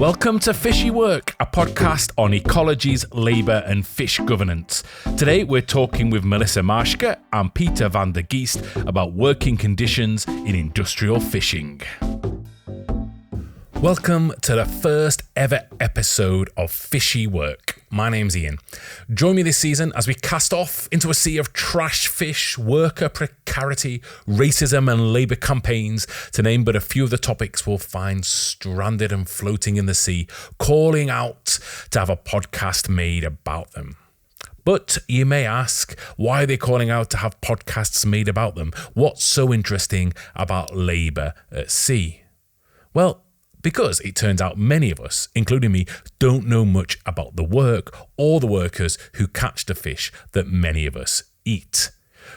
Welcome to Fishy Work, a podcast on ecologies, labour and fish governance. Today we're talking with Melissa Marschke and Peter Vandergeest about working conditions in industrial fishing. Welcome to the first ever episode of Fishy Work. My name's Ian. Join me this season as we cast off into a sea of trash fish, worker precarity, racism and labour campaigns, to name but a few of the topics we'll find stranded and floating in the sea, calling out to have a podcast made about them. But you may ask, why are they calling out to have podcasts made about them? What's so interesting about labour at sea? Well, because it turns out many of us, including me, don't know much about the work or the workers who catch the fish that many of us eat.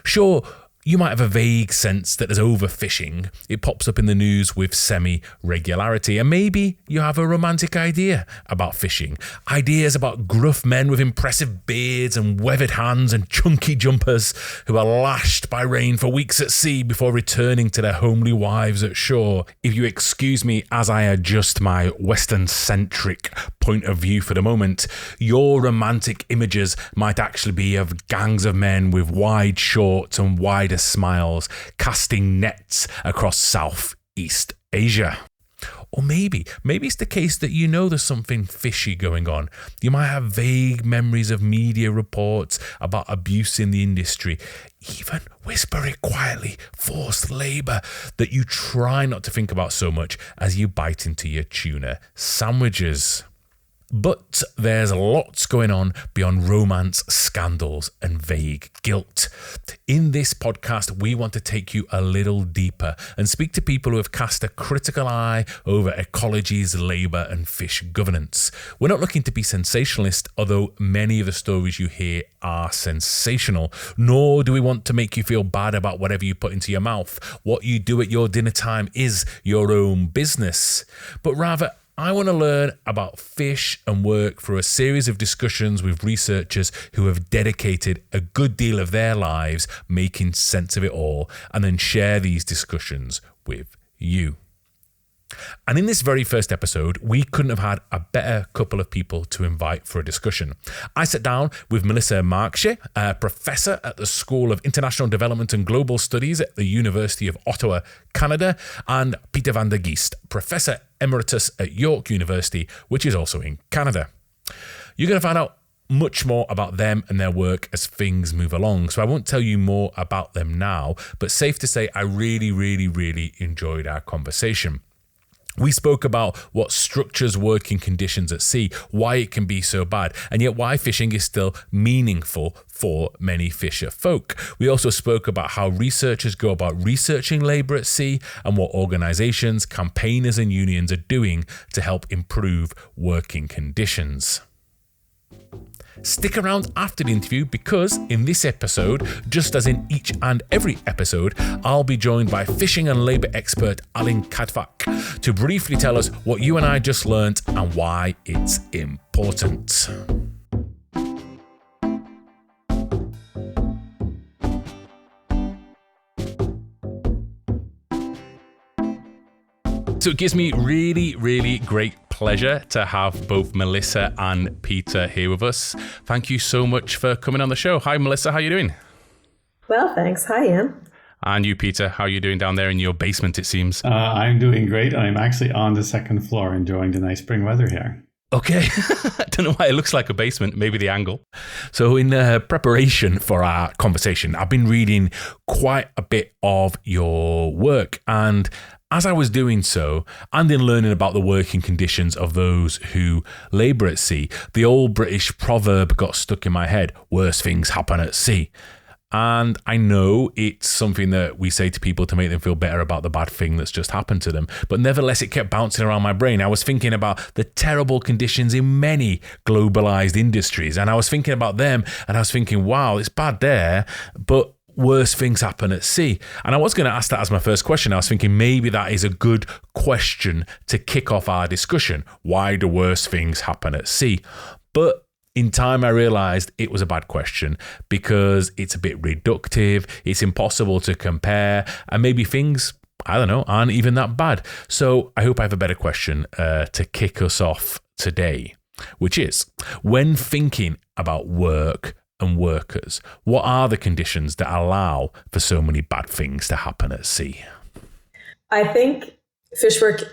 Sure, you might have a vague sense that there's overfishing. It pops up in the news with semi-regularity. And maybe you have a romantic idea about fishing. Ideas about gruff men with impressive beards and weathered hands and chunky jumpers who are lashed by rain for weeks at sea before returning to their homely wives at shore. If you excuse me as I adjust my Western-centric point of view for the moment, your romantic images might actually be of gangs of men with wide shorts and wider smiles casting nets across Southeast Asia. Or maybe it's the case that you know there's something fishy going on. You might have vague memories of media reports about abuse in the industry, even whisper it quietly, forced labour that you try not to think about so much as you bite into your tuna sandwiches. But there's lots going on beyond romance, scandals, and vague guilt. In this podcast, we want to take you a little deeper and speak to people who have cast a critical eye over ecologies, labour, and fish governance. We're not looking to be sensationalist, although many of the stories you hear are sensational. Nor do we want to make you feel bad about whatever you put into your mouth. What you do at your dinner time is your own business. But rather, I want to learn about fish and work through a series of discussions with researchers who have dedicated a good deal of their lives making sense of it all, and then share these discussions with you. And in this very first episode, we couldn't have had a better couple of people to invite for a discussion. I sat down with Melissa Marschke, a professor at the School of International Development and Global Studies at the University of Ottawa, Canada, and Peter Vandergeest, professor emeritus at York University, which is also in Canada. You're going to find out much more about them and their work as things move along, so I won't tell you more about them now, but safe to say I really enjoyed our conversation. We spoke about what structures working conditions at sea, why it can be so bad, and yet why fishing is still meaningful for many fisher folk. We also spoke about how researchers go about researching labour at sea and what organisations, campaigners and unions are doing to help improve working conditions. Stick around after the interview because in this episode, just as in each and every episode, I'll be joined by fishing and labour expert Alin Kadfak to briefly tell us what you and I just learnt and why it's important. So it gives me really great pleasure to have both Melissa and Peter here with us. Thank you so much for coming on the show. Hi, Melissa. How are you doing? Well, thanks. Hi, Ian. And you, Peter. How are you doing down there in your basement, it seems? I'm doing great. I'm actually on the second floor enjoying the nice spring weather here. Okay. I don't know why it looks like a basement, maybe the angle. So in preparation for our conversation, I've been reading quite a bit of your work, and as I was doing so, and in learning about the working conditions of those who labour at sea, the old British proverb got stuck in my head, worse things happen at sea. And I know it's something that we say to people to make them feel better about the bad thing that's just happened to them. But nevertheless, it kept bouncing around my brain. I was thinking about the terrible conditions in many globalised industries. And I was thinking about them and I was thinking, wow, it's bad there, but worse things happen at sea. And I was going to ask that as my first question. I was thinking maybe that is a good question to kick off our discussion. Why do worse things happen at sea? But in time, I realised it was a bad question because it's a bit reductive, it's impossible to compare, and maybe things I don't know, aren't even that bad. So I hope I have a better question to kick us off today, which is, when thinking about work and workers, what are the conditions that allow for so many bad things to happen at sea? I think fish work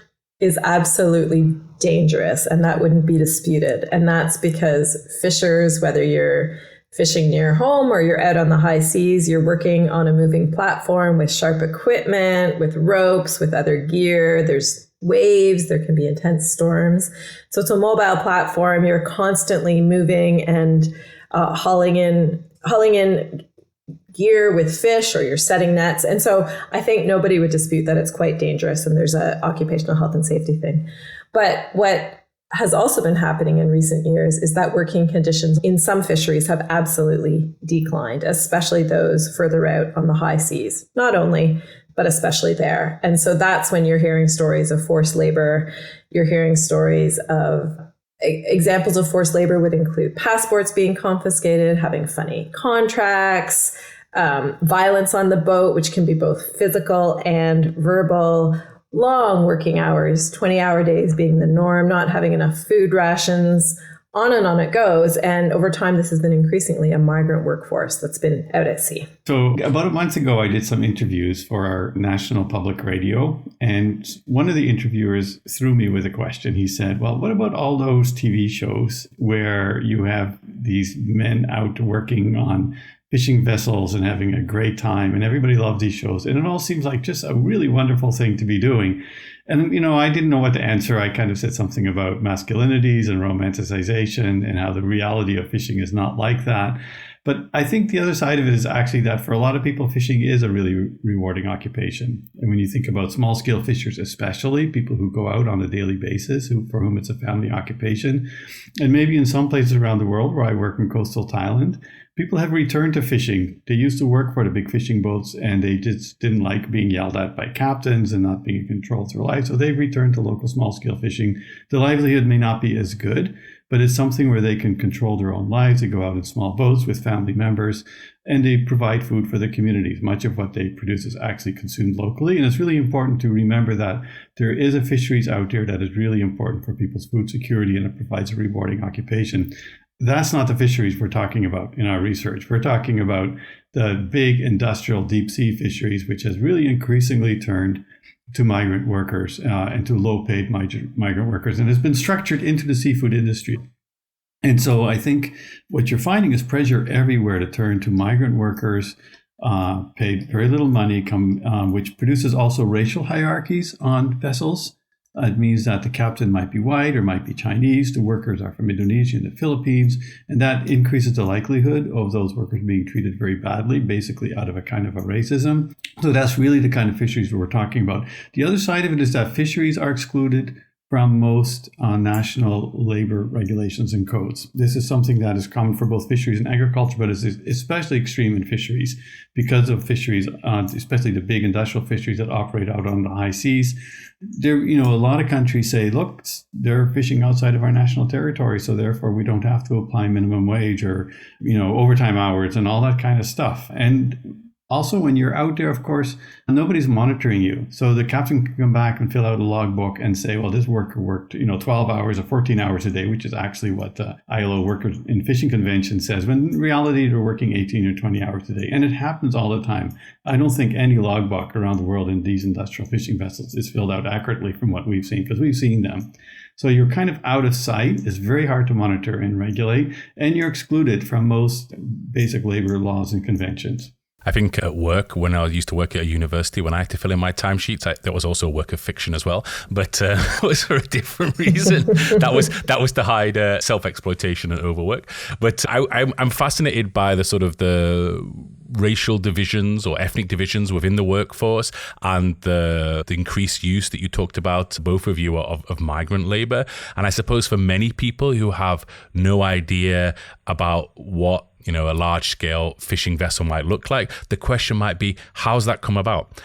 is absolutely dangerous, and that wouldn't be disputed. And that's because fishers, whether you're fishing near home or you're out on the high seas, you're working on a moving platform with sharp equipment, with ropes, with other gear. There's waves, there can be intense storms. So it's a mobile platform. You're constantly moving and hauling in gear with fish, or you're setting nets. And so I think nobody would dispute that it's quite dangerous, and there's an occupational health and safety thing. But what has also been happening in recent years is that working conditions in some fisheries have absolutely declined, especially those further out on the high seas. Not only, but especially there. And so that's when you're hearing stories of forced labor. You're hearing stories of examples of forced labor would include passports being confiscated, having funny contracts, violence on the boat, which can be both physical and verbal, long working hours, 20-hour days being the norm, not having enough food rations, on and on it goes. And over time, this has been increasingly a migrant workforce that's been out at sea. So about a month ago, I did some interviews for our national public radio. And one of the interviewers threw me with a question. He said, well, what about all those TV shows where you have these men out working on fishing vessels and having a great time, and everybody loves these shows, and it all seems like just a really wonderful thing to be doing? And, I didn't know what to answer. I kind of said something about masculinities and romanticization and how the reality of fishing is not like that. But I think the other side of it is actually that for a lot of people, fishing is a really rewarding occupation. And when you think about small scale fishers, especially people who go out on a daily basis, for whom it's a family occupation, and maybe in some places around the world where I work in coastal Thailand, people have returned to fishing. They used to work for the big fishing boats, and they just didn't like being yelled at by captains and not being in control of their life. So they've returned to local small-scale fishing. The livelihood may not be as good, but it's something where they can control their own lives. They go out in small boats with family members, and they provide food for their communities. Much of what they produce is actually consumed locally. And it's really important to remember that there is a fisheries out there that is really important for people's food security, and it provides a rewarding occupation. That's not the fisheries we're talking about in our research. We're talking about the big industrial deep sea fisheries, which has really increasingly turned to migrant workers and to low-paid migrant workers, and has been structured into the seafood industry. And so I think what you're finding is pressure everywhere to turn to migrant workers, paid very little money, which produces also racial hierarchies on vessels. It means that the captain might be white or might be Chinese. The workers are from Indonesia and the Philippines. And that increases the likelihood of those workers being treated very badly, basically out of a kind of a racism. So that's really the kind of fisheries that we're talking about. The other side of it is that fisheries are excluded from most national labor regulations and codes. This is something that is common for both fisheries and agriculture, but is especially extreme in fisheries because of fisheries, especially the big industrial fisheries that operate out on the high seas. There, a lot of countries say, look, they're fishing outside of our national territory, so therefore we don't have to apply minimum wage or, overtime hours and all that kind of stuff. And also, when you're out there, of course, nobody's monitoring you. So the captain can come back and fill out a logbook and say, well, this worker worked, 12 hours or 14 hours a day, which is actually what the ILO Workers in Fishing Convention says, when in reality they're working 18 or 20 hours a day. And it happens all the time. I don't think any logbook around the world in these industrial fishing vessels is filled out accurately from what we've seen, because we've seen them. So you're kind of out of sight. It's very hard to monitor and regulate, and you're excluded from most basic labor laws and conventions. I think at work, when I used to work at a university, when I had to fill in my timesheets, there was also a work of fiction as well, but it was for a different reason. that was to hide self-exploitation and overwork. But I'm fascinated by the sort of the racial divisions or ethnic divisions within the workforce, and the increased use that you talked about, both of you, of migrant labor. And I suppose for many people who have no idea about what a large-scale fishing vessel might look like, the question might be, how's that come about?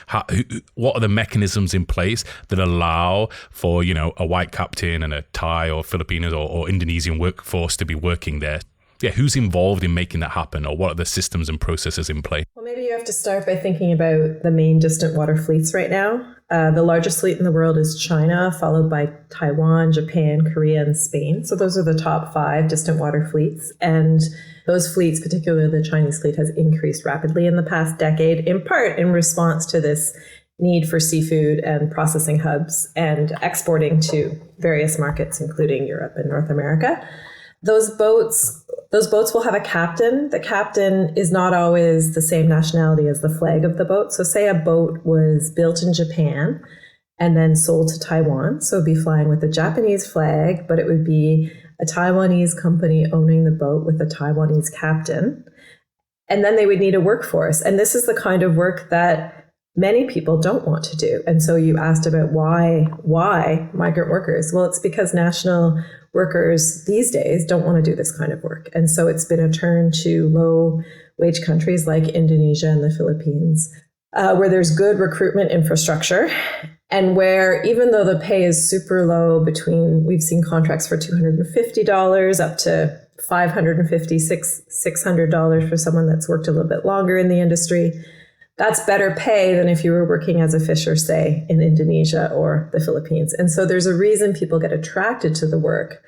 What are the mechanisms in place that allow for, a white captain and a Thai or Filipino or Indonesian workforce to be working there? who's involved in making that happen, or what are the systems and processes in play? Well, maybe you have to start by thinking about the main distant water fleets right now. The largest fleet in the world is China, followed by Taiwan, Japan, Korea, and Spain. So those are the top 5 distant water fleets. And those fleets, particularly the Chinese fleet, has increased rapidly in the past decade, in part in response to this need for seafood and processing hubs and exporting to various markets, including Europe and North America. Those boats will have a captain. The captain is not always the same nationality as the flag of the boat. So say a boat was built in Japan and then sold to Taiwan. So it'd be flying with a Japanese flag, but it would be a Taiwanese company owning the boat with a Taiwanese captain. And then they would need a workforce. And this is the kind of work that many people don't want to do. And so you asked about why migrant workers? Well, it's because national workers these days don't want to do this kind of work. And so it's been a turn to low wage countries like Indonesia and the Philippines, where there's good recruitment infrastructure and where even though the pay is super low, we've seen contracts for $250 up to $550, $600 for someone that's worked a little bit longer in the industry. That's better pay than if you were working as a fisher, say, in Indonesia or the Philippines. And so there's a reason people get attracted to the work,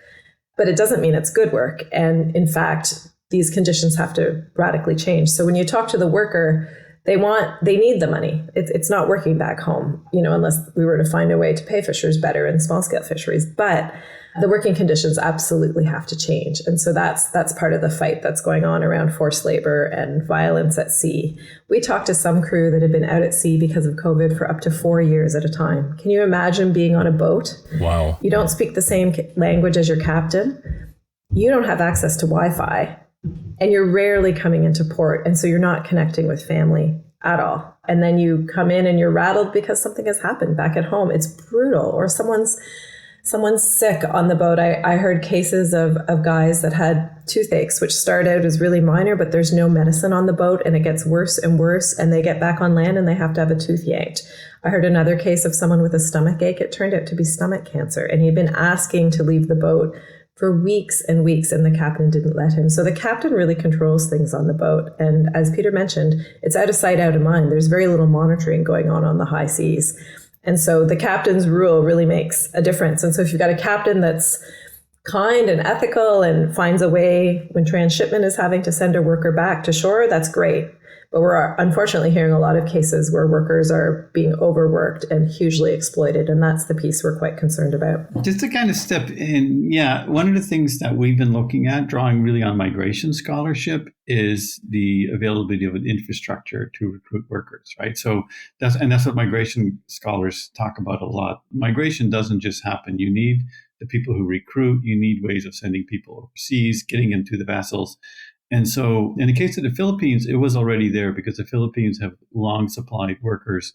but it doesn't mean it's good work. And in fact, these conditions have to radically change. So when you talk to the worker, they need the money. It's not working back home, unless we were to find a way to pay fishers better in small scale fisheries. But the working conditions absolutely have to change. And so that's part of the fight that's going on around forced labor and violence at sea. We talked to some crew that had been out at sea because of COVID for up to 4 years at a time. Can you imagine being on a boat? Wow. You don't speak the same language as your captain. You don't have access to Wi-Fi. And you're rarely coming into port. And so you're not connecting with family at all. And then you come in and you're rattled because something has happened back at home. It's brutal. Or someone's sick on the boat. I heard cases of guys that had toothaches, which start out as really minor, but there's no medicine on the boat and it gets worse and worse and they get back on land and they have to have a tooth yanked. I heard another case of someone with a stomach ache. It turned out to be stomach cancer and he'd been asking to leave the boat for weeks and weeks and the captain didn't let him. So the captain really controls things on the boat. And as Peter mentioned, it's out of sight, out of mind. There's very little monitoring going on the high seas. And so the captain's rule really makes a difference. And so if you've got a captain that's kind and ethical and finds a way when transshipment is having to send a worker back to shore, that's great. But we're unfortunately hearing a lot of cases where workers are being overworked and hugely exploited. And that's the piece we're quite concerned about. Just to kind of step in, one of the things that we've been looking at, drawing really on migration scholarship, is the availability of an infrastructure to recruit workers, right? So that's what migration scholars talk about a lot. Migration doesn't just happen. You need the people who recruit, you need ways of sending people overseas, getting into the vessels. And so in the case of the Philippines, it was already there because the Philippines have long supplied workers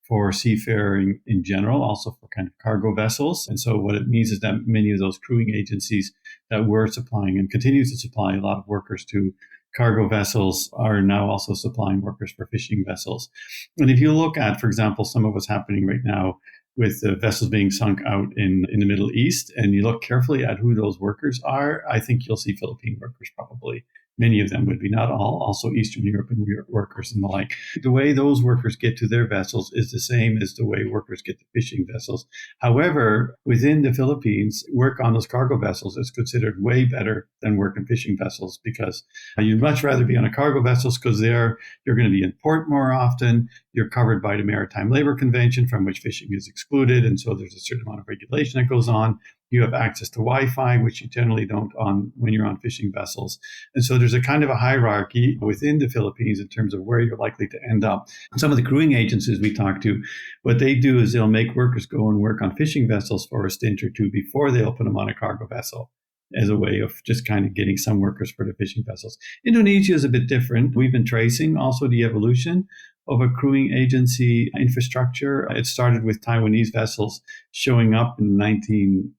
for seafaring in general, also for kind of cargo vessels. And so what it means is that many of those crewing agencies that were supplying and continues to supply a lot of workers to cargo vessels are now also supplying workers for fishing vessels. And if you look at, for example, some of what's happening right now with the vessels being sunk out in the Middle East, and you look carefully at who those workers are, I think you'll see Philippine workers probably. Many of them would be, not all, also Eastern European workers and the like. The way those workers get to their vessels is the same as the way workers get to fishing vessels. However, within the Philippines, work on those cargo vessels is considered way better than work in fishing vessels because you'd much rather be on a cargo vessels because there you're going to be in port more often. You're covered by the Maritime Labor Convention from which fishing is excluded. And so there's a certain amount of regulation that goes on. You have access to Wi-Fi, which you generally don't when you're on fishing vessels. And so there's a kind of a hierarchy within the Philippines in terms of where you're likely to end up. Some of the crewing agencies we talk to, what they do is they'll make workers go and work on fishing vessels for a stint or two before they'll put them on a cargo vessel as a way of just kind of getting some workers for the fishing vessels. Indonesia is a bit different. We've been tracing also the evolution of a crewing agency infrastructure. It started with Taiwanese vessels showing up in 1980s,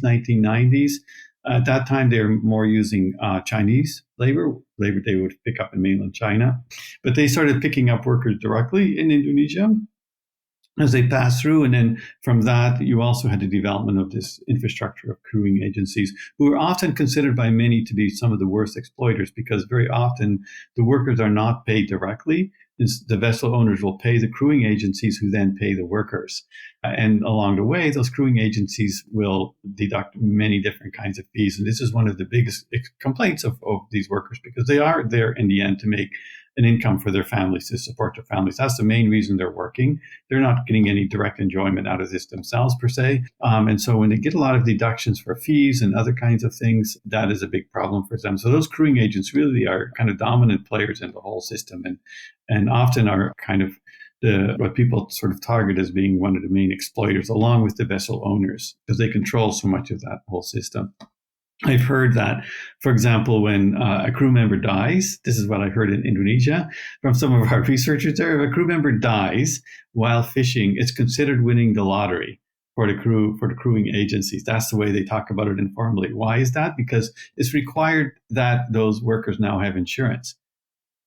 1990s. At that time, they were more using Chinese labor they would pick up in mainland China. But they started picking up workers directly in Indonesia. as they pass through. And then from that, you also had the development of this infrastructure of crewing agencies, who are often considered by many to be some of the worst exploiters, because very often the workers are not paid directly. The vessel owners will pay the crewing agencies, who then pay the workers. And along the way, those crewing agencies will deduct many different kinds of fees. And this is one of the biggest complaints of these workers, because they are there in the end to make an income for their families, to support their families. That's the main reason they're working. They're not getting any direct enjoyment out of this themselves per se. And so when they get a lot of deductions for fees and other kinds of things, that is a big problem for them. So those crewing agents really are kind of dominant players in the whole system, and often are kind of what people sort of target as being one of the main exploiters, along with the vessel owners, because they control so much of that whole system. I've heard that, for example, when a crew member dies, this is what I heard in Indonesia from some of our researchers there. If a crew member dies while fishing, it's considered winning the lottery for the crewing agencies. That's the way they talk about it informally. Why is that? Because it's required that those workers now have insurance.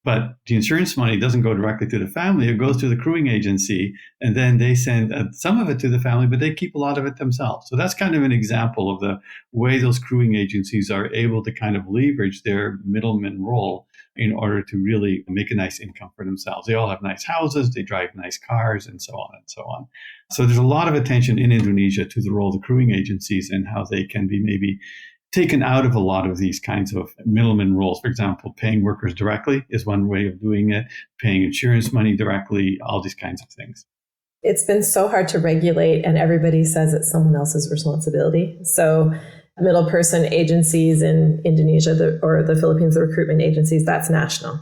But the insurance money doesn't go directly to the family. It goes to the crewing agency, and then they send some of it to the family, but they keep a lot of it themselves. So that's kind of an example of the way those crewing agencies are able to kind of leverage their middleman role in order to really make a nice income for themselves. They all have nice houses, they drive nice cars, and so on and so on. So there's a lot of attention in Indonesia to the role of the crewing agencies and how they can be maybe taken out of a lot of these kinds of middleman roles. For example, paying workers directly is one way of doing it, paying insurance money directly, all these kinds of things. It's been so hard to regulate, and everybody says it's someone else's responsibility. So middle person agencies in Indonesia or the Philippines, the recruitment agencies, that's national.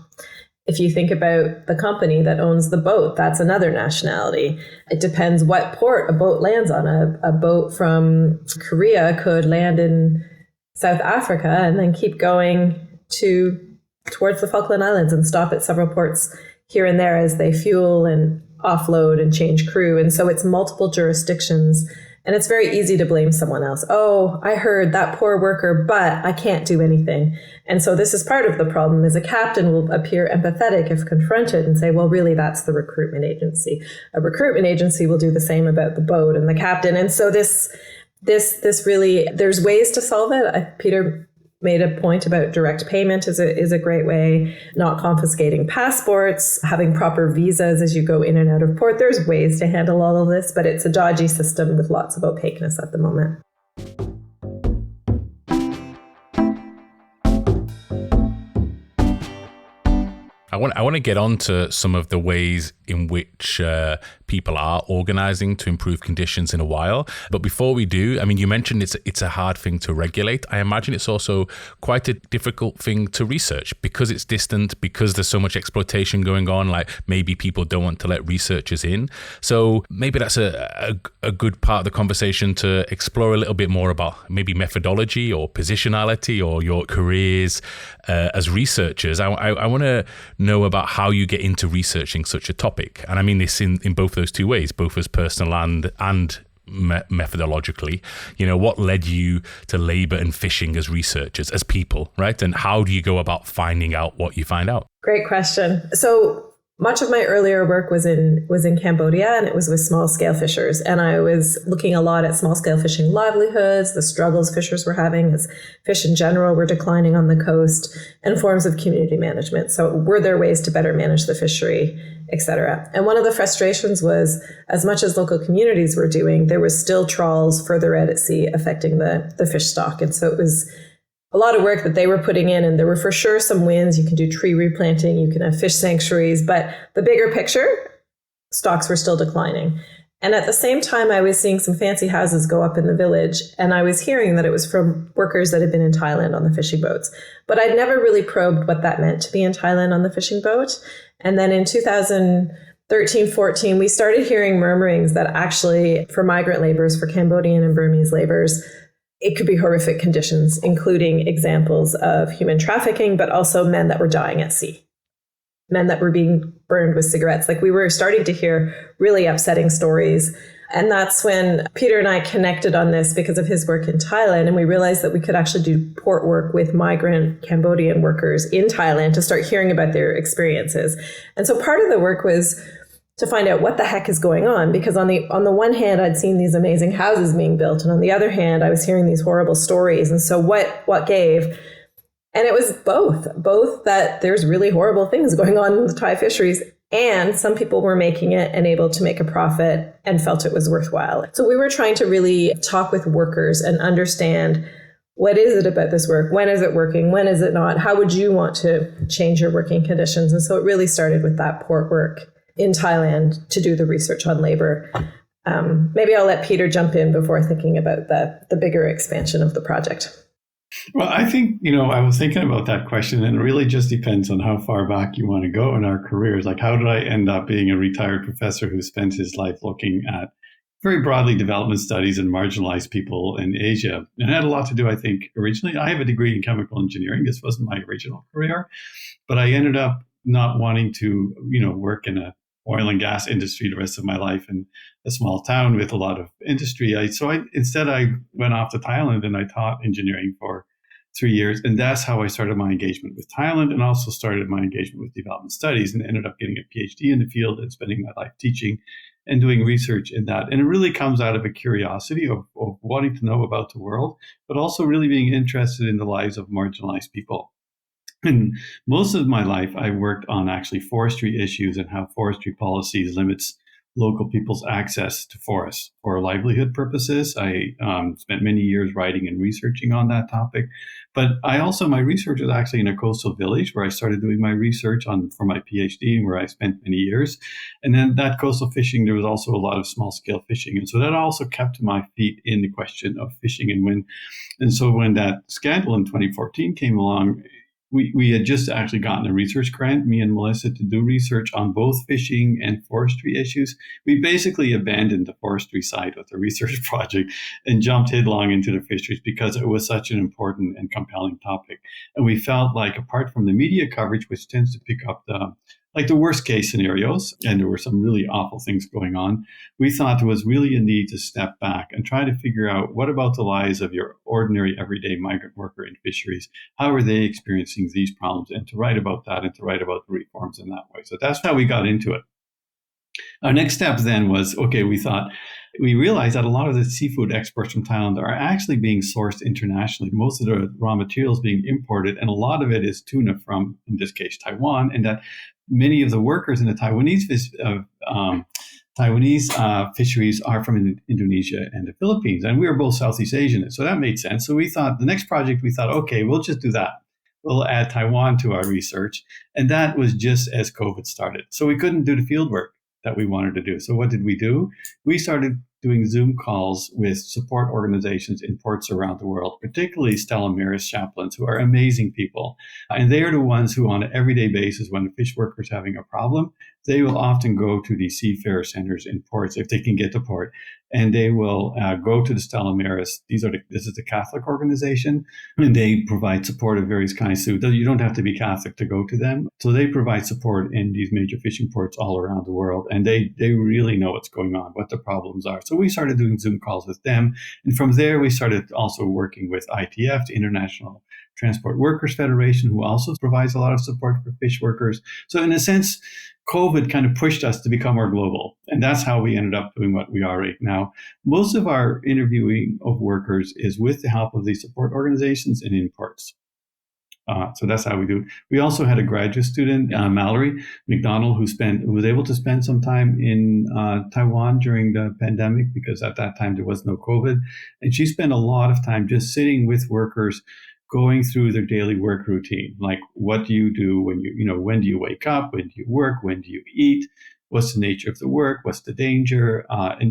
If you think about the company that owns the boat, that's another nationality. It depends what port a boat lands on. A boat from Korea could land in South Africa and then keep going towards the Falkland Islands and stop at several ports here and there as they fuel and offload and change crew. And so it's multiple jurisdictions, and it's very easy to blame someone else. Oh, I heard that poor worker, but I can't do anything. And so this is part of the problem, is a captain will appear empathetic if confronted and say, well, really, that's the recruitment agency. A recruitment agency will do the same about the boat and the captain. And so this really, there's ways to solve it. Peter made a point about direct payment is a great way, not confiscating passports, having proper visas as you go in and out of port. There's ways to handle all of this, but it's a dodgy system with lots of opaqueness at the moment. I want to get on to some of the ways in which people are organizing to improve conditions in a while. But before we do, I mean, you mentioned it's a hard thing to regulate. I imagine it's also quite a difficult thing to research because it's distant, because there's so much exploitation going on. Like maybe people don't want to let researchers in. So maybe that's a good part of the conversation to explore a little bit more about maybe methodology or positionality or your careers as researchers. I want to know about how you get into researching such a topic. And I mean this in both those two ways, both as personal and methodologically. You know, what led you to labor and fishing as researchers, as people, right? And how do you go about finding out what you find out? Great question. So much of my earlier work was in Cambodia, and it was with small-scale fishers. And I was looking a lot at small-scale fishing livelihoods, the struggles fishers were having as fish in general were declining on the coast, and forms of community management. So were there ways to better manage the fishery, etc.? And one of the frustrations was, as much as local communities were doing, there was still trawls further out at sea affecting the fish stock. And so it was a lot of work that they were putting in, and there were for sure some wins. You can do tree replanting, you can have fish sanctuaries, but the bigger picture, stocks were still declining. And at the same time, I was seeing some fancy houses go up in the village, and I was hearing that it was from workers that had been in Thailand on the fishing boats. But I'd never really probed what that meant to be in Thailand on the fishing boat. And then in 2013-14, we started hearing murmurings that actually for migrant laborers, for Cambodian and Burmese laborers, it could be horrific conditions, including examples of human trafficking, but also men that were dying at sea, men that were being burned with cigarettes. Like, we were starting to hear really upsetting stories. And that's when Peter and I connected on this because of his work in Thailand. And we realized that we could actually do port work with migrant Cambodian workers in Thailand to start hearing about their experiences. And so part of the work was to find out what the heck is going on. Because on the one hand, I'd seen these amazing houses being built, and on the other hand, I was hearing these horrible stories. And so what gave? And it was both that there's really horrible things going on in the Thai fisheries, and some people were making it and able to make a profit and felt it was worthwhile. So we were trying to really talk with workers and understand, what is it about this work? When is it working? When is it not? How would you want to change your working conditions? And so it really started with that port work in Thailand to do the research on labor. Maybe I'll let Peter jump in before thinking about the bigger expansion of the project. Well, I think, I was thinking about that question, and it really just depends on how far back you want to go in our careers. Like, how did I end up being a retired professor who spent his life looking at very broadly development studies and marginalized people in Asia? And it had a lot to do, I think, originally. I have a degree in chemical engineering. This wasn't my original career, but I ended up not wanting to, work in a oil and gas industry the rest of my life in a small town with a lot of industry. Instead I went off to Thailand and I taught engineering for 3 years. And that's how I started my engagement with Thailand, and also started my engagement with development studies, and ended up getting a PhD in the field and spending my life teaching and doing research in that. And it really comes out of a curiosity of wanting to know about the world, but also really being interested in the lives of marginalized people. And most of my life, I worked on actually forestry issues and how forestry policies limits local people's access to forests for livelihood purposes. I spent many years writing and researching on that topic. But my research was actually in a coastal village where I started doing my research for my PhD, where I spent many years. And then that coastal fishing, there was also a lot of small scale fishing. And so that also kept my feet in the question of fishing. And so when that scandal in 2014 came along, we had just actually gotten a research grant, me and Melissa, to do research on both fishing and forestry issues. We basically abandoned the forestry side of the research project and jumped headlong into the fisheries because it was such an important and compelling topic. And we felt like, apart from the media coverage, which tends to pick up the worst case scenarios, and there were some really awful things going on, we thought there was really a need to step back and try to figure out, what about the lives of your ordinary everyday migrant worker in fisheries? How are they experiencing these problems? And to write about that, and to write about the reforms in that way. So that's how we got into it. Our next step then was, we realized that a lot of the seafood exports from Thailand are actually being sourced internationally. Most of the raw materials being imported, and a lot of it is tuna from, in this case, Taiwan, and that many of the workers in the Taiwanese fisheries are from Indonesia and the Philippines, and we were both Southeast Asian, so that made sense. So we thought, the next project, we'll just do that. We'll add Taiwan to our research, and that was just as COVID started. So we couldn't do the field work that we wanted to do. So what did we do? We started doing Zoom calls with support organizations in ports around the world, particularly Stella Maris chaplains, who are amazing people. And they are the ones who, on an everyday basis, when a fish worker is having a problem, they will often go to the seafarer centers in ports if they can get to port. And they will go to the Stella Maris. This is the Catholic organization, and they provide support of various kinds. So you don't have to be Catholic to go to them. So they provide support in these major fishing ports all around the world, and they really know what's going on, what the problems are. So we started doing Zoom calls with them, and from there we started also working with ITF, the International Transport Workers Federation, who also provides a lot of support for fish workers. So in a sense, COVID kind of pushed us to become more global. And that's how we ended up doing what we are right now. Most of our interviewing of workers is with the help of these support organizations and in ports. So that's how we do it. We also had a graduate student, Mallory McDonald, who was able to spend some time in Taiwan during the pandemic, because at that time there was no COVID. And she spent a lot of time just sitting with workers, going through their daily work routine. Like, what do you do when when do you wake up? When do you work? When do you eat? What's the nature of the work? What's the danger? And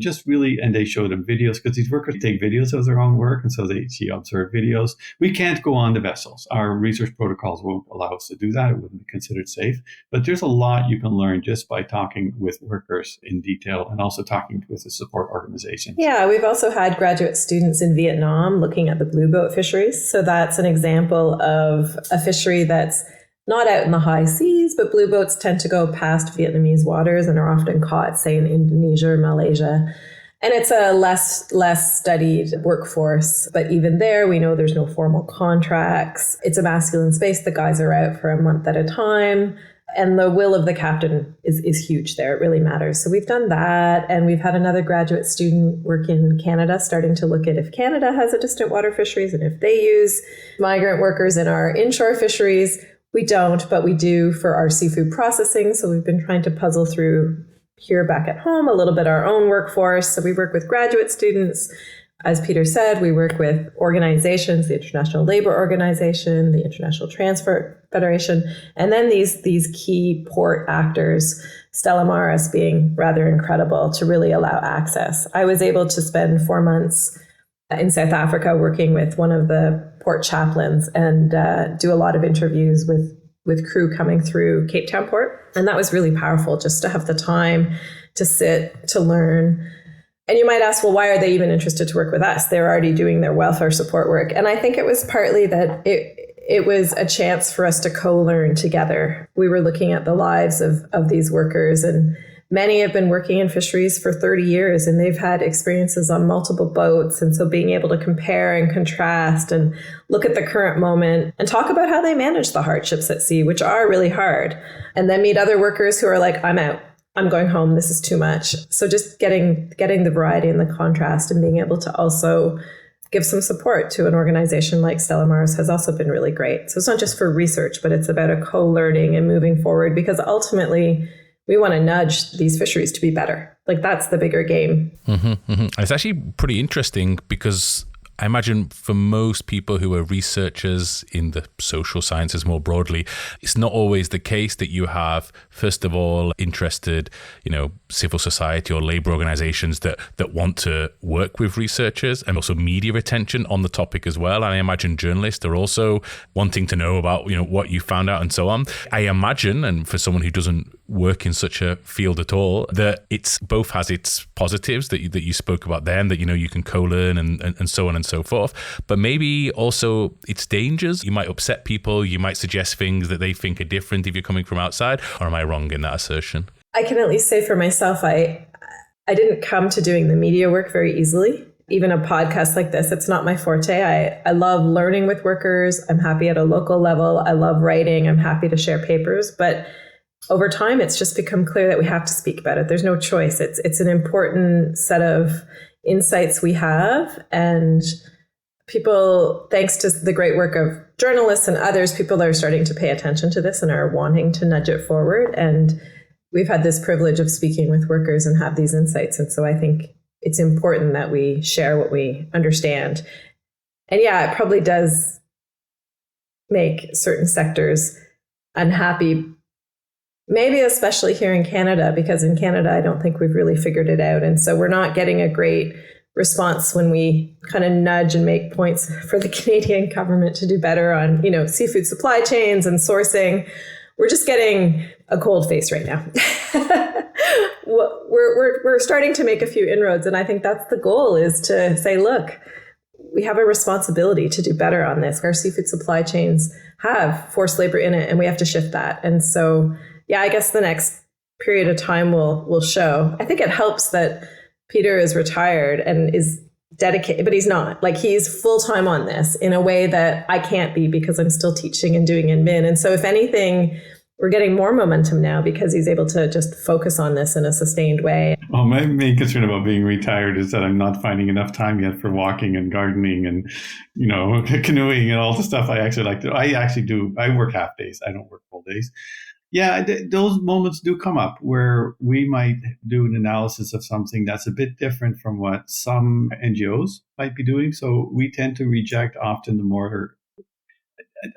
they show them videos, because these workers take videos of their own work. And so she observed videos. We can't go on the vessels. Our research protocols won't allow us to do that. It wouldn't be considered safe. But there's a lot you can learn just by talking with workers in detail, and also talking with the support organizations. Yeah, we've also had graduate students in Vietnam looking at the blue boat fisheries. So that's an example of a fishery that's not out in the high seas, but blue boats tend to go past Vietnamese waters and are often caught, say, in Indonesia or Malaysia. And it's a less studied workforce. But even there, we know there's no formal contracts. It's a masculine space. The guys are out for a month at a time. And the will of the captain is huge there. It really matters. So we've done that. And we've had another graduate student work in Canada, starting to look at if Canada has a distant water fisheries and if they use migrant workers in our inshore fisheries. We don't, but we do for our seafood processing. So we've been trying to puzzle through here back at home a little bit our own workforce. So we work with graduate students. As Peter said, we work with organizations, the International Labour Organization, the International Transport Federation, and then these key port actors, Stella Maris being rather incredible to really allow access. I was able to spend 4 months in South Africa working with one of the port chaplains and do a lot of interviews with crew coming through Cape Town Port. And that was really powerful just to have the time to sit, to learn. And you might ask, well, why are they even interested to work with us? They're already doing their welfare support work. And I think it was partly that it was a chance for us to co-learn together. We were looking at the lives of these workers, and many have been working in fisheries for 30 years, and they've had experiences on multiple boats. And so being able to compare and contrast and look at the current moment and talk about how they manage the hardships at sea, which are really hard, and then meet other workers who are like, I'm out. I'm going home. This is too much. So just getting the variety and the contrast and being able to also give some support to an organization like Stella Maris has also been really great. So it's not just for research, but it's about a co-learning and moving forward, because ultimately we want to nudge these fisheries to be better. Like that's the bigger game. Mm-hmm, mm-hmm. It's actually pretty interesting because I imagine for most people who are researchers in the social sciences more broadly, it's not always the case that you have, first of all, interested, civil society or labor organizations that want to work with researchers, and also media attention on the topic as well. And I imagine journalists are also wanting to know about, what you found out and so on. I imagine, and for someone who doesn't work in such a field at all, that it's both has its positives that you spoke about then, that you can co-learn and so on and so forth, but maybe also its dangers. You might upset people, you might suggest things that they think are different if you're coming from outside. Or am I wrong in that assertion? I can at least say for myself, I didn't come to doing the media work very easily. Even a podcast like this, it's not my forte. I love learning with workers. I'm happy at a local level. I love writing. I'm happy to share papers, but over time, it's just become clear that we have to speak about it. There's no choice. It's an important set of insights we have. And people, thanks to the great work of journalists and others, people are starting to pay attention to this and are wanting to nudge it forward. And we've had this privilege of speaking with workers and have these insights. And so I think it's important that we share what we understand. And yeah, it probably does make certain sectors unhappy. Maybe especially here in Canada, because in Canada, I don't think we've really figured it out. And so we're not getting a great response when we kind of nudge and make points for the Canadian government to do better on, seafood supply chains and sourcing. We're just getting a cold face right now. We're starting to make a few inroads. And I think that's the goal, is to say, look, we have a responsibility to do better on this. Our seafood supply chains have forced labor in it, and we have to shift that. And so yeah, I guess the next period of time will show. I think it helps that Peter is retired and is dedicated, but he's not. Like, he's full-time on this in a way that I can't be, because I'm still teaching and doing admin. And so if anything, we're getting more momentum now because he's able to just focus on this in a sustained way. Well, my main concern about being retired is that I'm not finding enough time yet for walking and gardening and, canoeing and all the stuff I actually like to do. I work half days. I don't work full days. Yeah, those moments do come up where we might do an analysis of something that's a bit different from what some NGOs might be doing. So we tend to reject often the more,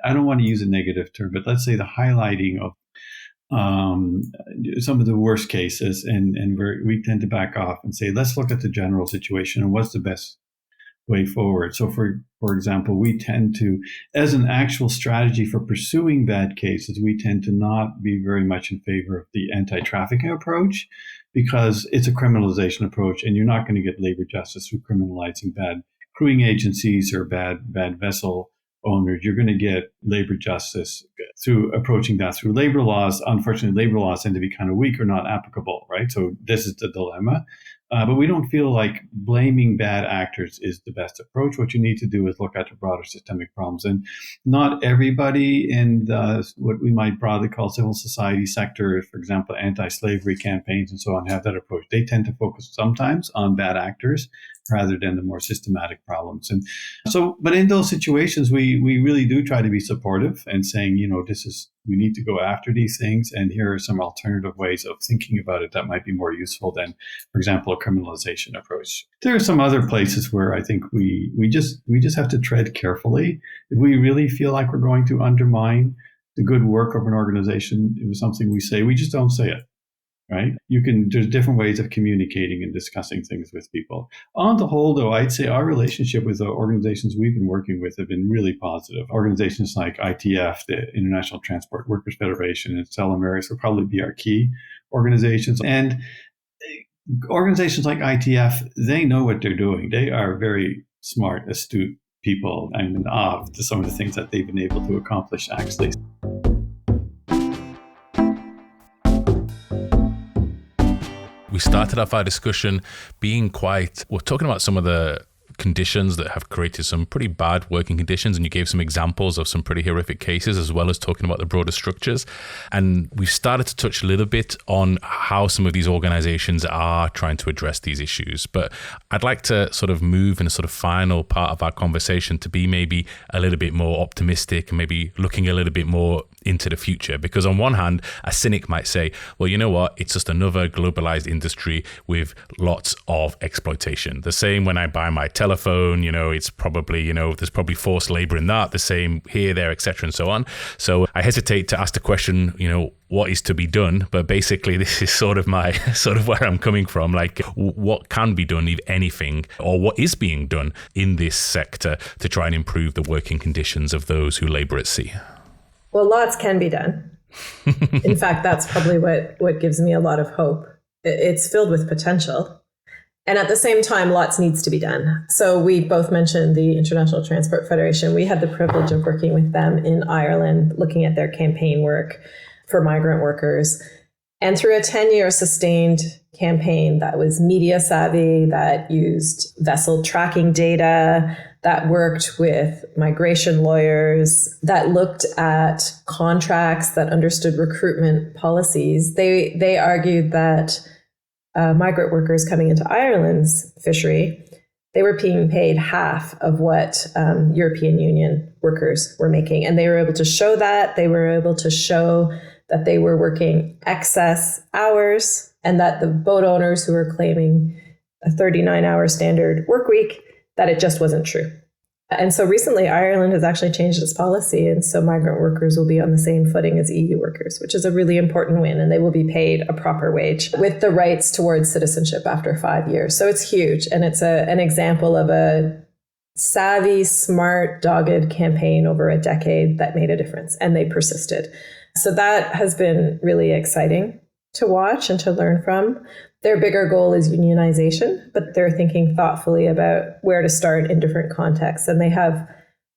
I don't want to use a negative term, but let's say the highlighting of some of the worst cases. And we tend to back off and say, let's look at the general situation and what's the best way forward. So for example, we tend to, as an actual strategy for pursuing bad cases, we tend to not be very much in favor of the anti-trafficking approach, because it's a criminalization approach, and you're not going to get labor justice through criminalizing bad crewing agencies or bad vessel owners. You're going to get labor justice through approaching that through labor laws. Unfortunately, labor laws tend to be kind of weak or not applicable, right? So this is the dilemma. But we don't feel like blaming bad actors is the best approach. What you need to do is look at the broader systemic problems. And not everybody in what we might broadly call civil society sector, for example, anti-slavery campaigns and so on, have that approach. They tend to focus sometimes on bad actors rather than the more systematic problems. And so, but in those situations, we really do try to be supportive and saying, we need to go after these things. And here are some alternative ways of thinking about it that might be more useful than, for example, a criminalization approach. There are some other places where I think we just have to tread carefully. If we really feel like we're going to undermine the good work of an organization, it was something we say, we just don't say it. Right? There's different ways of communicating and discussing things with people. On the whole, though, I'd say our relationship with the organizations we've been working with have been really positive. Organizations like ITF, the International Transport Workers Federation, and Cell-Ameris will probably be our key organizations. And organizations like ITF, they know what they're doing. They are very smart, astute people. I'm in awe of some of the things that they've been able to accomplish, actually. We started off our discussion we're talking about some of the conditions that have created some pretty bad working conditions, and you gave some examples of some pretty horrific cases, as well as talking about the broader structures. And we've started to touch a little bit on how some of these organizations are trying to address these issues. But I'd like to sort of move in a sort of final part of our conversation to be maybe a little bit more optimistic and maybe looking a little bit more into the future. Because on one hand, a cynic might say, well, you know what? It's just another globalized industry with lots of exploitation. The same when I buy my telephone, it's probably, there's probably forced labor in that, the same here, there, etc., and so on. So I hesitate to ask the question, what is to be done? But basically, this is sort of where I'm coming from. Like, what can be done, if anything, or what is being done in this sector to try and improve the working conditions of those who labor at sea? Well, lots can be done. In fact, that's probably what gives me a lot of hope. It's filled with potential. And at the same time, lots needs to be done. So we both mentioned the International Transport Federation. We had the privilege of working with them in Ireland, looking at their campaign work for migrant workers. And through a 10-year sustained campaign that was media savvy, that used vessel tracking data, that worked with migration lawyers, that looked at contracts, that understood recruitment policies, they argued that migrant workers coming into Ireland's fishery, they were being paid half of what European Union workers were making. And they were able to show that. They were able to show that they were working excess hours, and that the boat owners who were claiming a 39-hour standard work week, that it just wasn't true. And so recently, Ireland has actually changed its policy. And so migrant workers will be on the same footing as EU workers, which is a really important win. And they will be paid a proper wage with the rights towards citizenship after 5 years. So it's huge. And it's an example of a savvy, smart, dogged campaign over a decade that made a difference. And they persisted. So that has been really exciting to watch and to learn from. Their bigger goal is unionization, but they're thinking thoughtfully about where to start in different contexts. And they have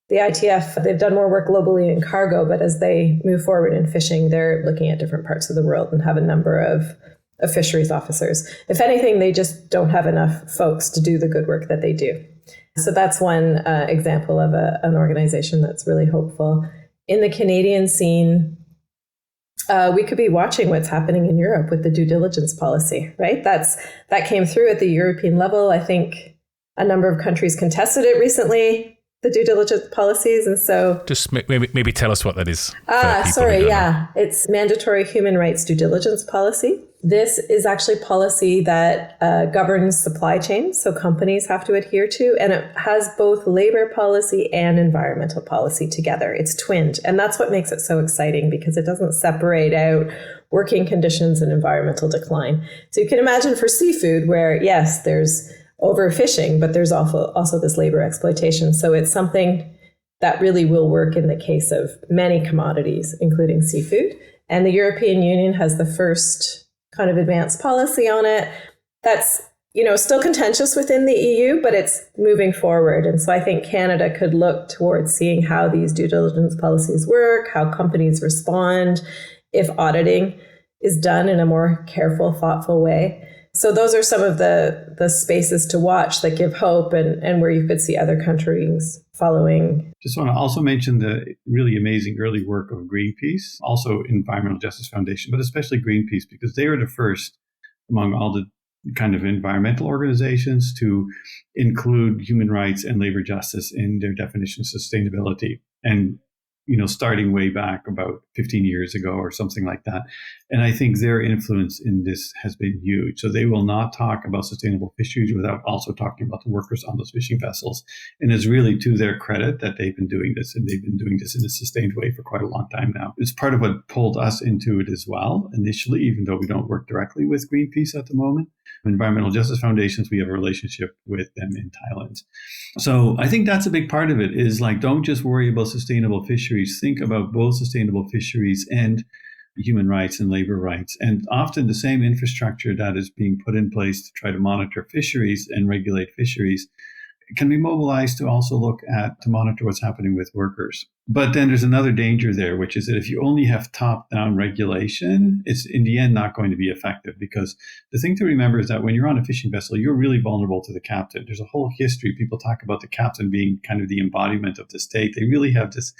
the ITF, they've done more work globally in cargo, but as they move forward in fishing, they're looking at different parts of the world and have a number of fisheries officers. If anything, they just don't have enough folks to do the good work that they do. So that's one example of an organization that's really hopeful. In the Canadian scene, we could be watching what's happening in Europe with the due diligence policy, right? That came through at the European level. I think a number of countries contested it recently, the due diligence policies. And so just maybe tell us what that is. It's mandatory human rights due diligence policy. This is actually policy that governs supply chains, so companies have to adhere to, and it has both labor policy and environmental policy together. It's twinned, and that's what makes it so exciting, because it doesn't separate out working conditions and environmental decline. So you can imagine for seafood where, yes, there's overfishing, but there's also this labor exploitation. So it's something that really will work in the case of many commodities, including seafood. And the European Union has the first kind of advanced policy on it. That's, still contentious within the EU, but it's moving forward. And so I think Canada could look towards seeing how these due diligence policies work, how companies respond, if auditing is done in a more careful, thoughtful way. So those are some of the spaces to watch that give hope and where you could see other countries following. Just want to also mention the really amazing early work of Greenpeace, also Environmental Justice Foundation, but especially Greenpeace, because they were the first among all the kind of environmental organizations to include human rights and labor justice in their definition of sustainability. And starting way back about 15 years ago or something like that. And I think their influence in this has been huge. So they will not talk about sustainable fisheries without also talking about the workers on those fishing vessels. And it's really to their credit that they've been doing this, and they've been doing this in a sustained way for quite a long time now. It's part of what pulled us into it as well initially, even though we don't work directly with Greenpeace at the moment. Environmental Justice Foundations, we have a relationship with them in Thailand. So I think that's a big part of it, is like, don't just worry about sustainable fisheries. Think about both sustainable fisheries and human rights and labor rights. And often the same infrastructure that is being put in place to try to monitor fisheries and regulate fisheries can be mobilized to also look at, to monitor what's happening with workers. But then there's another danger there, which is that if you only have top-down regulation, it's in the end not going to be effective, because the thing to remember is that when you're on a fishing vessel, you're really vulnerable to the captain. There's a whole history. People talk about the captain being kind of the embodiment of the state. They really have this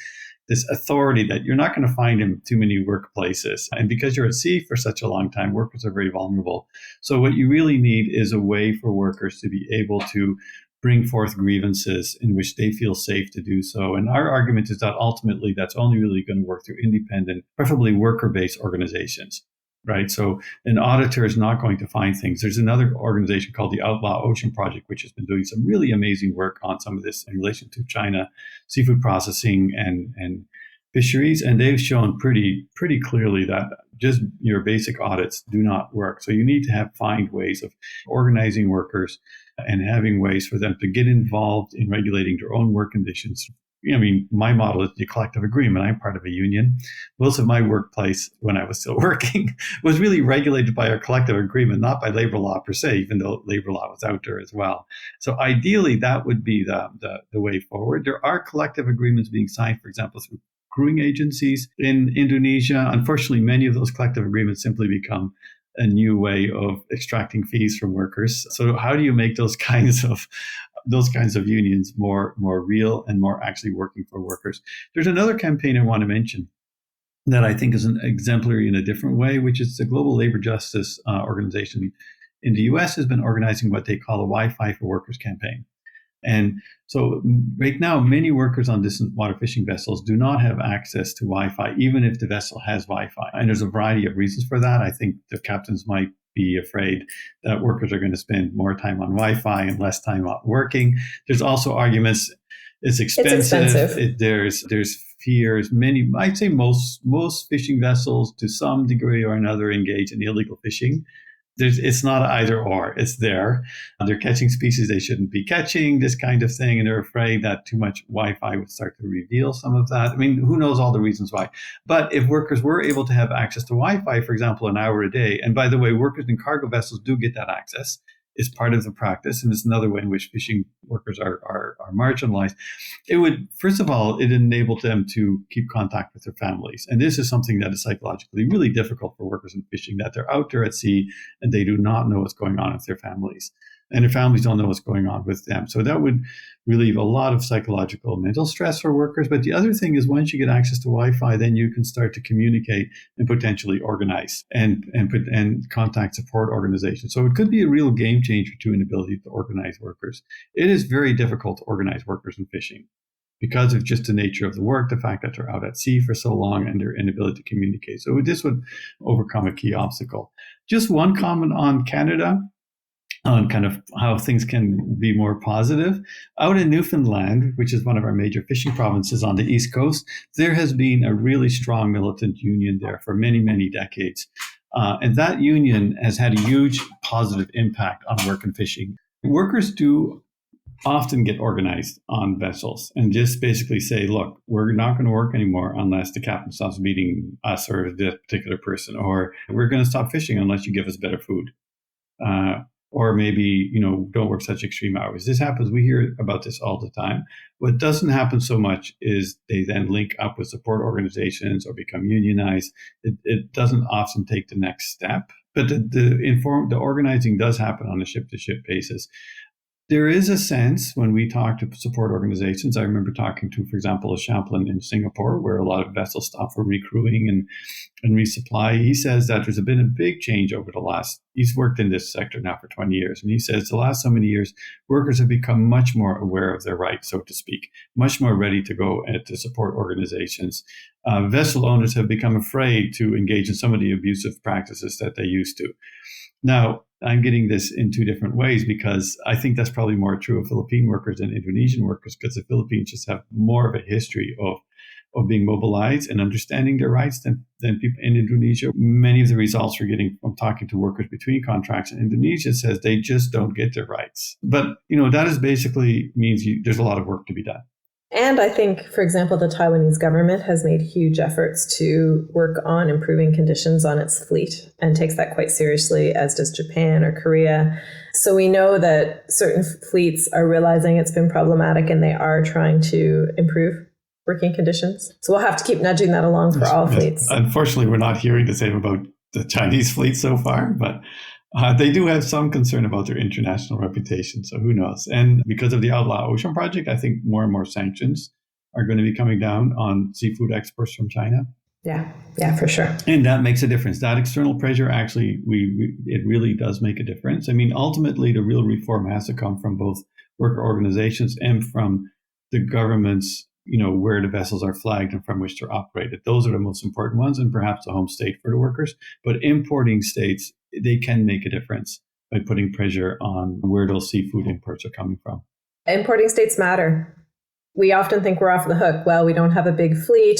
authority that you're not going to find in too many workplaces. And because you're at sea for such a long time, workers are very vulnerable. So what you really need is a way for workers to be able to bring forth grievances in which they feel safe to do so. And our argument is that ultimately that's only really going to work through independent, preferably worker-based organizations, right? So an auditor is not going to find things. There's another organization called the Outlaw Ocean Project, which has been doing some really amazing work on some of this in relation to China, seafood processing and fisheries. And they've shown pretty clearly that just your basic audits do not work. So you need to find ways of organizing workers and having ways for them to get involved in regulating their own work conditions. I mean, my model is the collective agreement. I'm part of a union. Most of my workplace, when I was still working, was really regulated by our collective agreement, not by labor law per se, even though labor law was out there as well. So ideally, that would be the way forward. There are collective agreements being signed, for example, through crewing agencies in Indonesia. Unfortunately, many of those collective agreements simply become a new way of extracting fees from workers. So how do you make those kinds of unions more real and more actually working for workers? There's another campaign I want to mention that I think is an exemplary in a different way, which is the Global Labor Justice Organization in the US has been organizing what they call a Wi-Fi for Workers campaign. And so right now, many workers on distant water fishing vessels do not have access to Wi-Fi, even if the vessel has Wi-Fi. And there's a variety of reasons for that. I think the captains might be afraid that workers are going to spend more time on Wi-Fi and less time out working. There's also arguments. It's expensive. There's fears. I'd say most fishing vessels to some degree or another engage in illegal fishing. It's not either or, it's there. They're catching species they shouldn't be catching, this kind of thing, and they're afraid that too much Wi-Fi would start to reveal some of that. I mean, who knows all the reasons why. But if workers were able to have access to Wi-Fi, for example, an hour a day, and by the way, workers in cargo vessels do get that access, is part of the practice, and it's another way in which fishing workers are marginalized. It would, first of all, it enabled them to keep contact with their families. And this is something that is psychologically really difficult for workers in fishing, that they're out there at sea and they do not know what's going on with their families. And their families don't know what's going on with them. So that would relieve a lot of psychological and mental stress for workers. But the other thing is, once you get access to Wi-Fi, then you can start to communicate and potentially organize and contact support organizations. So it could be a real game changer to an ability to organize workers. It is very difficult to organize workers in fishing because of just the nature of the work, the fact that they're out at sea for so long and their inability to communicate. So this would overcome a key obstacle. Just one comment on Canada, on kind of how things can be more positive. Out in Newfoundland, which is one of our major fishing provinces on the East Coast, there has been a really strong militant union there for many, many decades. And that union has had a huge positive impact on work and fishing. Workers do often get organized on vessels and just basically say, look, we're not going to work anymore unless the captain stops beating us or this particular person, or we're going to stop fishing unless you give us better food. Or maybe, don't work such extreme hours. This happens. We hear about this all the time. What doesn't happen so much is they then link up with support organizations or become unionized. It doesn't often take the next step. But the organizing does happen on a ship-to-ship basis. There is a sense when we talk to support organizations. I remember talking to, for example, a Champlain in Singapore, where a lot of vessels stop for recrewing and resupply. He says that there's been a big change over the last, he's worked in this sector now for 20 years. And he says the last so many years, workers have become much more aware of their rights, so to speak, much more ready to go to support organizations. Vessel owners have become afraid to engage in some of the abusive practices that they used to. Now, I'm getting this in two different ways because I think that's probably more true of Philippine workers than Indonesian workers, because the Philippines just have more of a history of being mobilized and understanding their rights than people in Indonesia. Many of the results we're getting from talking to workers between contracts in Indonesia says they just don't get their rights. But, that is basically means there's a lot of work to be done. And I think, for example, the Taiwanese government has made huge efforts to work on improving conditions on its fleet and takes that quite seriously, as does Japan or Korea. So we know that certain fleets are realizing it's been problematic and they are trying to improve working conditions. So we'll have to keep nudging that along for all fleets. Unfortunately, we're not hearing the same about the Chinese fleet so far, but they do have some concern about their international reputation, so who knows? And because of the Outlaw Ocean Project, I think more and more sanctions are going to be coming down on seafood exports from China. Yeah, for sure. And that makes a difference. That external pressure, actually, it really does make a difference. I mean, ultimately, the real reform has to come from both worker organizations and from the governments, where the vessels are flagged and from which they're operated. Those are the most important ones, and perhaps the home state for the workers. But importing states, they can make a difference by putting pressure on where those seafood imports are coming from. Importing states matter. We often think we're off the hook. Well, we don't have a big fleet.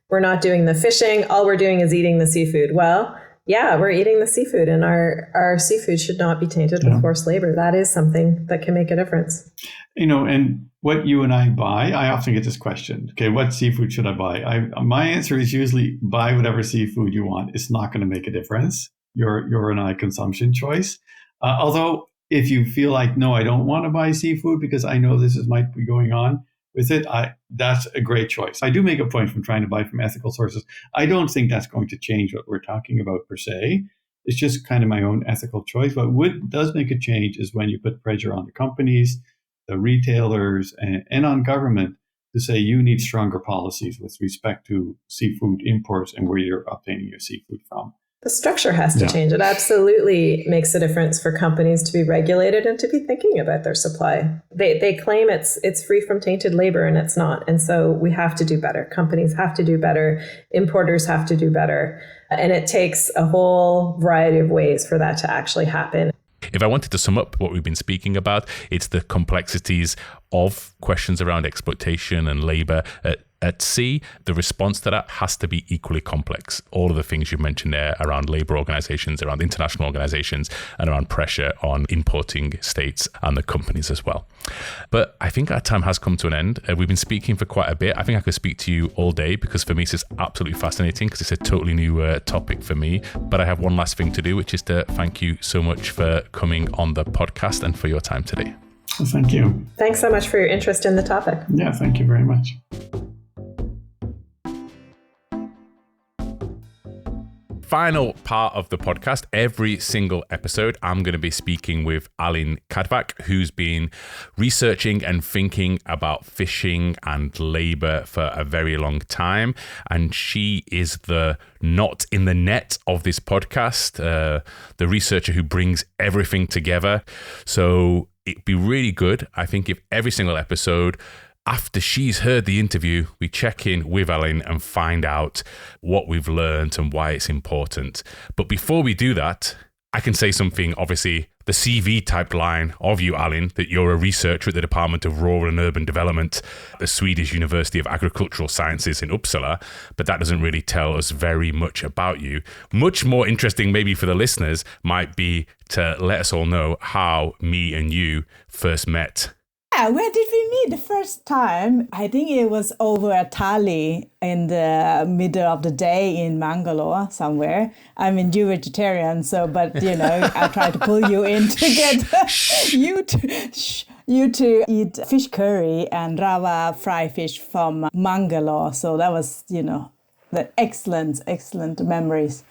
We're not doing the fishing. All we're doing is eating the seafood. Well, yeah, we're eating the seafood, and our seafood should not be tainted with forced labor. That is something that can make a difference. And what you and I buy, I often get this question, okay, what seafood should I buy? My answer is usually buy whatever seafood you want. It's not going to make a difference. Your and I consumption choice. Although if you feel like, no, I don't want to buy seafood because I know might be going on with it, that's a great choice. I do make a point from trying to buy from ethical sources. I don't think that's going to change what we're talking about per se. It's just kind of my own ethical choice. But what does make a change is when you put pressure on the companies, the retailers, and on government to say you need stronger policies with respect to seafood imports and where you're obtaining your seafood from. The structure has to change. It absolutely makes a difference for companies to be regulated and to be thinking about their supply. They claim it's free from tainted labor, and it's not. And so we have to do better. Companies have to do better. Importers have to do better. And it takes a whole variety of ways for that to actually happen. If I wanted to sum up what we've been speaking about, it's the complexities of questions around exploitation and labor at sea. The response to that has to be equally complex. All of the things you mentioned there around labor organizations, around international organizations, and around pressure on importing states and the companies as well. But I think our time has come to an end. We've been speaking for quite a bit. I think I could speak to you all day because for me, this is absolutely fascinating because it's a totally new topic for me. But I have one last thing to do, which is to thank you so much for coming on the podcast and for your time today. Well, thank you. Thanks so much for your interest in the topic. Yeah, thank you very much. Final part of the podcast, every single episode, I'm going to be speaking with Alin Kadvak, who's been researching and thinking about fishing and labor for a very long time. And she is the knot in the net of this podcast, the researcher who brings everything together. So it'd be really good, I think, if every single episode, after she's heard the interview, we check in with Alin and find out what we've learned and why it's important. But before we do that, I can say something, obviously, the CV type line of you, Alin, that you're a researcher at the Department of Rural and Urban Development at the Swedish University of Agricultural Sciences in Uppsala, but that doesn't really tell us very much about you. Much more interesting, maybe for the listeners, might be to let us all know how me and you first met. Yeah, where did we meet the first time? I think it was over a thali in the middle of the day in Mangalore somewhere. I mean, you're vegetarian, but I tried to pull you in to get you to eat fish curry and rava fried fish from Mangalore. So that was, the excellent memories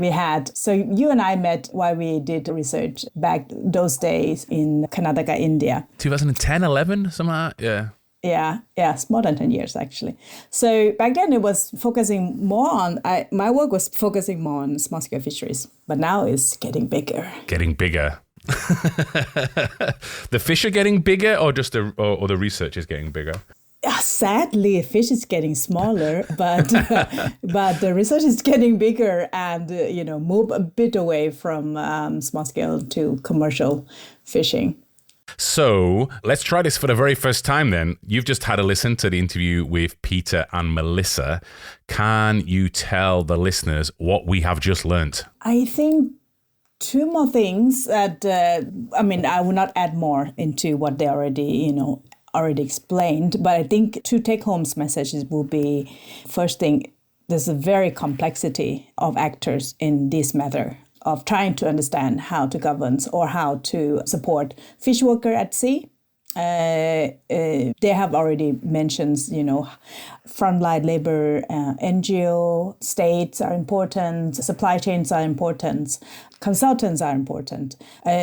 we had. So you and I met while we did research back those days in Karnataka, India. 2010, 11, something like that? Yeah. Yeah, it's more than 10 years actually. So back then it was focusing more on, my work was focusing more on small-scale fisheries, but now it's getting bigger. Getting bigger. The fish are getting bigger or just or the research is getting bigger? Sadly, fish is getting smaller, but the research is getting bigger and, move a bit away from small-scale to commercial fishing. So let's try this for the very first time then. You've just had a listen to the interview with Peter and Melissa. Can you tell the listeners what we have just learnt? I think two more things that, I will not add more into what they already explained, but I think two take-home messages will be, first thing, there's a very complexity of actors in this matter of trying to understand how to govern or how to support fish worker at sea. They have already mentioned, frontline labor, NGO, states are important, supply chains are important, consultants are important.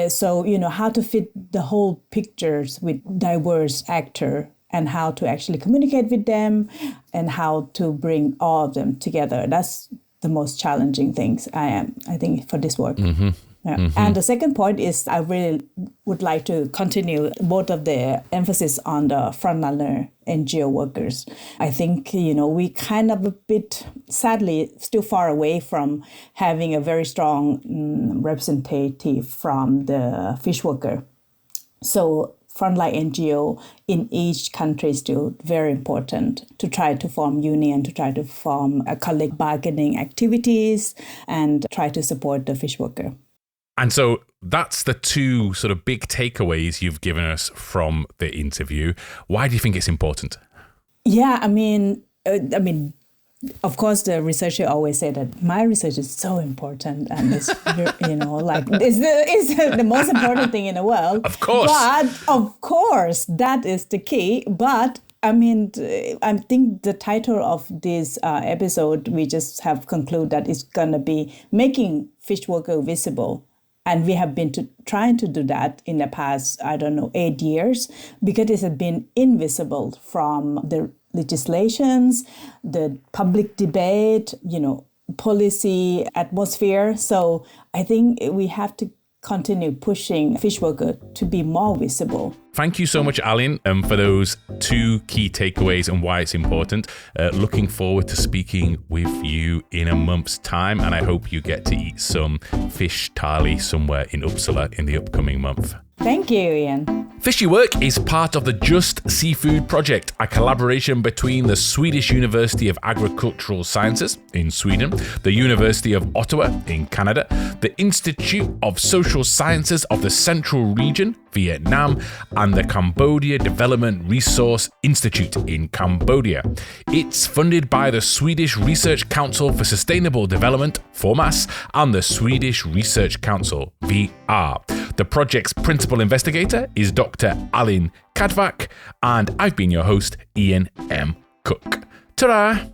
So, how to fit the whole pictures with diverse actor and how to actually communicate with them and how to bring all of them together. That's the most challenging things I think for this work. Mm-hmm. Yeah. Mm-hmm. And the second point is I really would like to continue both of the emphasis on the frontliner NGO workers. I think, we kind of a bit, sadly, still far away from having a very strong representative from the fish worker. So frontline NGO in each country is still very important to try to form union, to try to form a collective bargaining activities and try to support the fish worker. And so that's the two sort of big takeaways you've given us from the interview. Why do you think it's important? Yeah, of course, the researcher always say that my research is so important and it's, it's the most important thing in the world. Of course. But of course, that is the key. But I think the title of this episode, we just have concluded that it's going to be making fish worker visible. And we have been trying to do that in the past, 8 years, because it has been invisible from the legislations, the public debate, policy atmosphere. So I think we have to continue pushing fish worker to be more visible. Thank you so much, Aline, for those two key takeaways and why it's important. Looking forward to speaking with you in a month's time, and I hope you get to eat some fish thali somewhere in Uppsala in the upcoming month. Thank you, Ian. Fishy Work is part of the Just Seafood Project, a collaboration between the Swedish University of Agricultural Sciences in Sweden, the University of Ottawa in Canada, the Institute of Social Sciences of the Central Region, Vietnam, and the Cambodia Development Resource Institute in Cambodia. It's funded by the Swedish Research Council for Sustainable Development, FORMAS, and the Swedish Research Council, VR. The project's principal investigator is Dr. Aline Kadvak, and I've been your host, Ian M. Cook. Ta-da!